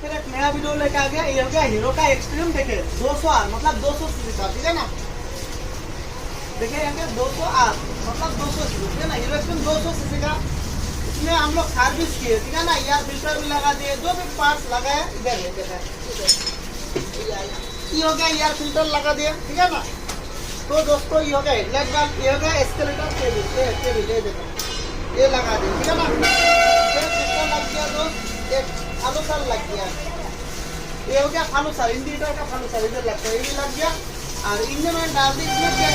फिर एक नया वीडियो लेके आ गया। ये हो गया हीरो का एक्सट्रीम। देखे 200R मतलब 200 सीसी का, ठीक है ना। देखिए यहाँ 200R मतलब 200 सीसी, ठीक है ना। हीरो एक्सट्रीम 200 सीसी का। इसमें हम लोग सर्विस किए, ठीक है ना। एयर फिल्टर भी लगा दिए, जो भी पार्ट्स लगाए इधर है। ये हो गया एयर फिल्टर लगा दिया, ठीक है ना। तो दोस्तों ये हो गया हेडलाइट बल्ब, ये हो गया एस्केलेटर केबल, ये देखो ये लगा दिया, ठीक है ना। फिर सिस्टम लग गया दोस्त, एक फालूसर लग गया। ये हो गया फालूसर, इंडिकेटर का फालूसर इधर लगता है, ये भी लग गया। और इंजन में डाल दी। इसमें क्या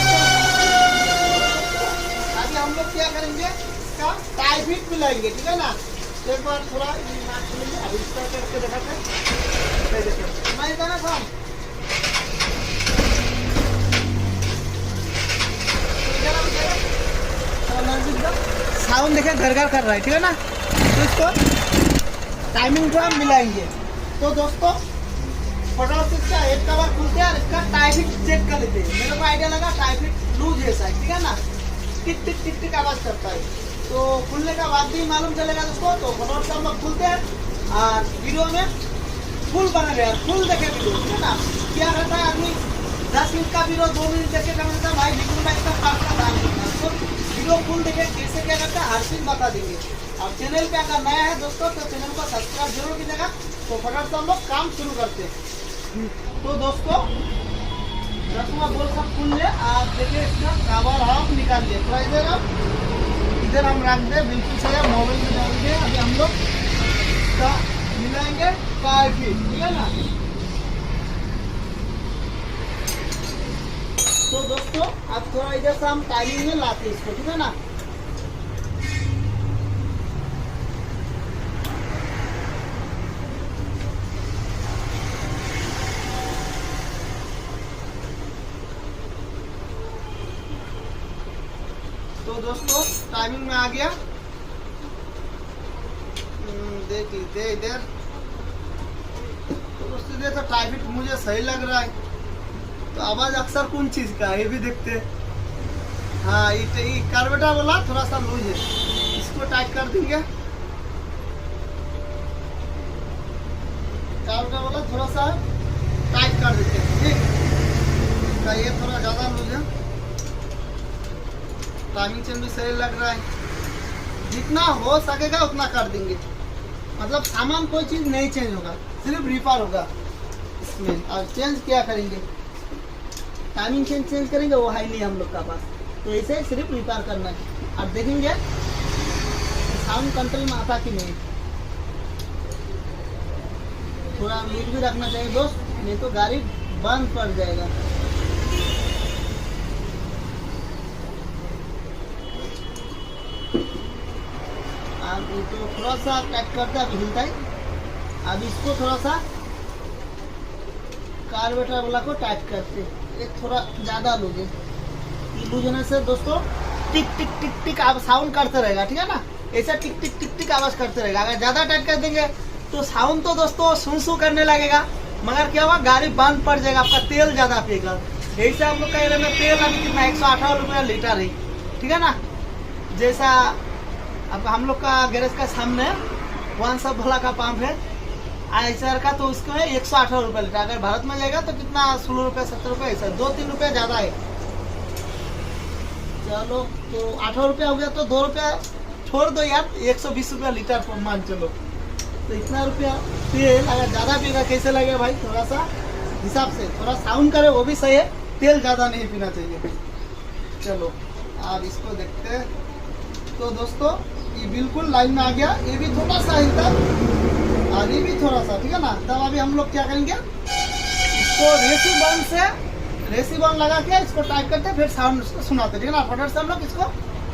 अभी हम लोग क्या करेंगे, इसका टाई फिट मिलाएंगे, ठीक है ना। एक बार थोड़ा अभी इसका करके दिखाते हैं। मैं इतना काम साउंड देखे घर घर कर रहा है, ठीक है ना। तो इसको टाइमिंग को हम मिलाएंगे। तो दोस्तों फटाफट से इसका एक कवर खुलते हैं और इसका टाई फिट चेक कर लेते हैं। मेरे को आइडिया लगा टाई फिट लूज जैसा है, ठीक है ना। टिक टिक टिक टिक आवाज करता है। तो खुलने का बाद भी मालूम चलेगा दोस्तों। तो फटाफट से हम लोग खुलते हैं और वीडियो में फुल बना गया, फुल देखे वीडियो, ठीक है ना। क्या रहता है आदमी 10 मिनट का वीडियो 2 मिनट देखे करता है भाई, बिल्कुल भाई इसका पार्ट का दाम करना। तो वीडियो फुल देखे कैसे क्या करता है हर चीज बता देंगे। और चैनल पे अगर नया है दोस्तों तो चैनल को सब्सक्राइब जरूर कीजिएगा। तो फटाफट से हम लोग काम शुरू करते हैं। तो दोस्तों 10वां बोल सब खुल ले। आप देखिए इसका कवर हम निकाल लिए, थोड़ा इधर हम रख दे, बिल्कुल सही है। मोबाइल में डाल दिए। अभी हम लोग इसका मिलाएंगे टाई फिट, ठीक है ना। तो दोस्तों अब थोड़ा इधर से हम टाइमिंग में लाते हैं इसको, ठीक है ना। तो दोस्तों टाइमिंग में आ गया, देख लीजिए इधर। तो दोस्तों इधर तो टाई फिट मुझे सही लग रहा है। तो आवाज अक्सर कौन चीज का है ये भी देखते हैं। हाँ ये कार्बेटर वाला थोड़ा सा लूज है, इसको टाइट कर देंगे। कार्बेटर वाला थोड़ा सा टाइट कर देते हैं, ठीक। ये थोड़ा ज्यादा लूज है। टाइमिंग चेन भी सही लग रहा है। जितना हो सकेगा उतना कर देंगे। मतलब सामान कोई चीज नहीं चेंज होगा, सिर्फ रिपेयर होगा इसमें। और चेंज क्या करेंगे, टाइमिंग चेंज करेंगे वो है नहीं हम लोग का पास। तो ऐसे सिर्फ रिपेयर करना है। अब देखेंगे साउंड कंट्रोल में आता कि नहीं। थोड़ा लीड भी रखना चाहिए दोस्त, नहीं तो गाड़ी बंद पड़ जाएगा। अब तो थोड़ा सा टाइट करते हैं, हिलता है। अब इसको थोड़ा सा कार्बेटर वाला को टाइट करते हैं। एक थोड़ा ज्यादा लूज है। लूज होने से दोस्तों टिक टिक टिक टिक आप साउंड करते रहेगा, ठीक है ना। ऐसा टिक टिक टिक टिक आवाज करते रहेगा। अगर ज्यादा टाइट कर देंगे तो साउंड तो दोस्तों सुन करने लगेगा, मगर क्या हुआ गाड़ी बंद पड़ जाएगा, आपका तेल ज्यादा पिएगा। यही से हम लोग कह रहे हैं तेल अभी कितना 118 रुपया लीटर है, ठीक है ना। जैसा अब हम लोग का गैरेज का सामने वन सब भला का पंप है आईसर का, तो उसको है 118 रुपये लीटर। अगर भारत में जाएगा तो कितना 16 रुपये 17 रुपये ऐसा 2-3 रुपये ज्यादा है। चलो तो 18 रुपया हो गया, तो 2 रुपया छोड़ दो यार, 120 रुपया लीटर पर मान चलो। तो इतना रुपया तेल अगर ज्यादा पीना कैसे लगेगा भाई, थोड़ा सा हिसाब से थोड़ा साउंड करे वो भी सही है। तेल ज्यादा नहीं पीना चाहिए। चलो अब इसको देखते हैं। तो दोस्तों ये बिल्कुल लाइन में आ गया। ये भी थोड़ा सा ही था और ये भी थोड़ा सा, ठीक है ना। तब अभी हम लोग क्या करेंगे, इसको रेसी बॉन्ड लगा के इसको टाइट करते फिर साउंड उसको सुनाते, ठीक है ना। फटाफट से हम लोग इसको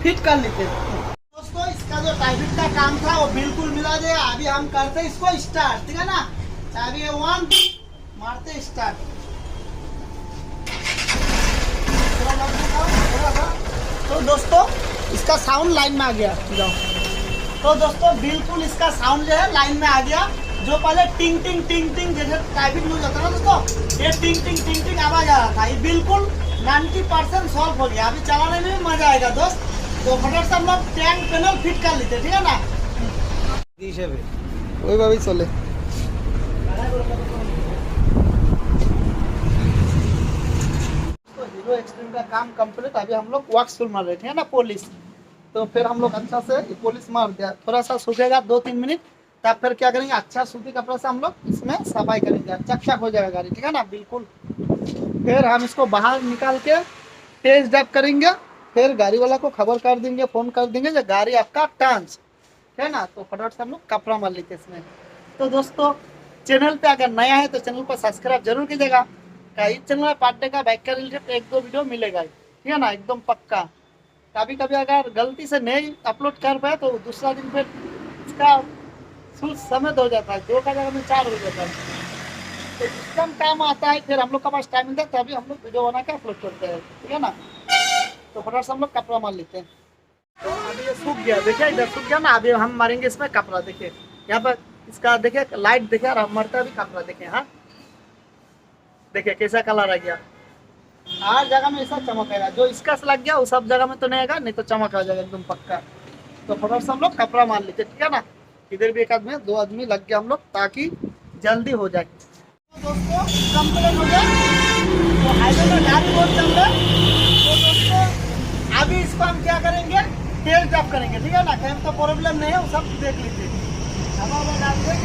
फिट कर लेते हैं। दोस्तों इसका जो टाइट का काम था वो बिल्कुल मिला दे। अभी हम करते इसको स्टार्ट, ठीक है ना। अभी 1 मारते स्टार्ट। तो दोस्तों इसका साउंड लाइन में आ गया। तो दोस्तों बिल्कुल इसका साउंड जो है लाइन में आ गया। जो पहले टिंग टिंग टिंग टिंग जैसे ट्रैफिक लूज होता है ना दोस्तों, ये टिंग टिंग टिंग टिंग आवाज आ रहा था, ये बिल्कुल 90% सॉल्व हो गया। अभी चलाने में भी मजा आएगा दोस्त। तो फटाफट से हम लोग टैंक पैनल फिट कर लेते, ठीक है ना। ওইভাবেই চলে। तो हीरो एक्सट्रीम का काम कंप्लीट, अभी हम लोग वॉक्स मार रहे थे ना पॉलिश, तो फिर हम लोग अच्छा से पॉलिश मार दिया, थोड़ा सा सूखेगा 2-3 मिनट, तब फिर क्या करेंगे, अच्छा सूती कपड़ा से हम लोग इसमें सफाई करेंगे, चकचक हो जाएगा गाड़ी, ठीक है ना, बिल्कुल। फिर हम इसको बाहर निकाल के टेस्ट ड्राइव करेंगे, फिर गाड़ी वाला को खबर कर देंगे, फोन कर देंगे जो गाड़ी आपका टर्न्स है ना, तो फटाफट से हम लोग कपड़ा मार लेते हैं इसमें। तो दोस्तों, चैनल पे अगर नया है तो चैनल को सब्सक्राइब जरूर कीजिएगा। इस चैनल में पार्ट डे का बाइक का रिलेटेड 1-2 वीडियो मिलेगा, ठीक है ना, एकदम पक्का। कभी कभी अगर गलती से नहीं अपलोड कर पाए तो दूसरा दिन फिर इसका फुल समय हो जाता है, 2 का जगह में 4 हो जाता है, तो कम काम आता है, फिर हम लोग के पास टाइम मिलता है तभी हम लोग वीडियो बना के अपलोड करते हैं, ठीक है ना। तो फटाफट से हम लोग कपड़ा मार लेते हैं। तो अभी ये सूख गया, देखिए इधर सूख गया ना, अभी हम मारेंगे इसमें कपड़ा, देखिए यहाँ पर इसका देखिए लाइट देखिए, और हम मारते अभी कपड़ा देखिए, हाँ देखिए कैसा कलर आ गया, हर जगह में ऐसा चमकेगा, जो इसका से लग गया वो सब जगह में तो नहीं आएगा, नहीं तो चमक आ जाएगा एकदम पक्का। तो फटाफट से हम लोग कपड़ा मार लेते, ठीक है ना। इधर भी 1 आदमी 2 आदमी लग गया हम लोग, ताकि जल्दी हो जाए। तो दोस्तों कंप्लीट हो गया, तो हाईवे में गाड़ी बहुत चल रहा है, तो दोस्तों अभी इसको हम क्या करेंगे, तेल ड्रॉप करेंगे, ठीक है ना, कहीं तो प्रॉब्लम नहीं है, वो सब देख लीजिए। हवा डाल दें,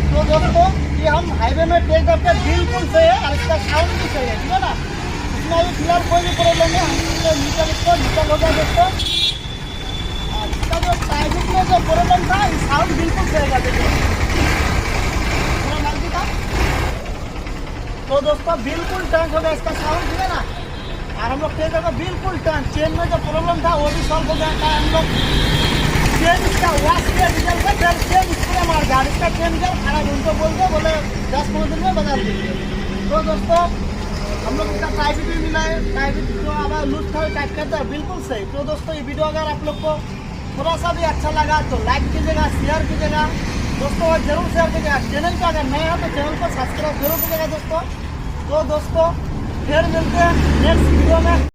तो दोस्तों ये हम हाईवे में टेक करके बिल्कुल सही है, और इसका साउंड भी सही है, ठीक है ना, इसमें अभी फिलहाल कोई भी प्रॉब्लम नहीं है। मीटर इसको निकल होगा दोस्तों, इसका जो ट्रैफिक में जो प्रॉब्लम था, ये साउंड बिल्कुल सही है, देखिए थोड़ा नजदीक था। तो दोस्तों बिल्कुल टर्न हो गया इसका साउंड, ठीक है ना, और हम लोग टेक करके बिल्कुल टर्न, चेन में जो प्रॉब्लम था वो भी सॉल्व हो गया था। हम लोग चेन इसका वाश किया डीजल का, फिर चेन स्प्रे मार दिया, इसका चेन जब खराब उनको बोले 10-15 दिन में बदल दीजिए। तो दोस्तों हम लोग इसका टाइप भी मिला है, टाइप जो हमारा लूज था टाइप करता है बिल्कुल सही। तो दोस्तों ये वीडियो अगर आप लोग को थोड़ा सा भी अच्छा लगा तो लाइक कीजिएगा, शेयर कीजिएगा दोस्तों, और जरूर शेयर कीजिएगा। चैनल पर अगर नए हो तो चैनल को सब्सक्राइब जरूर कीजिएगा दोस्तों। तो दोस्तों फिर मिलते हैं नेक्स्ट वीडियो में।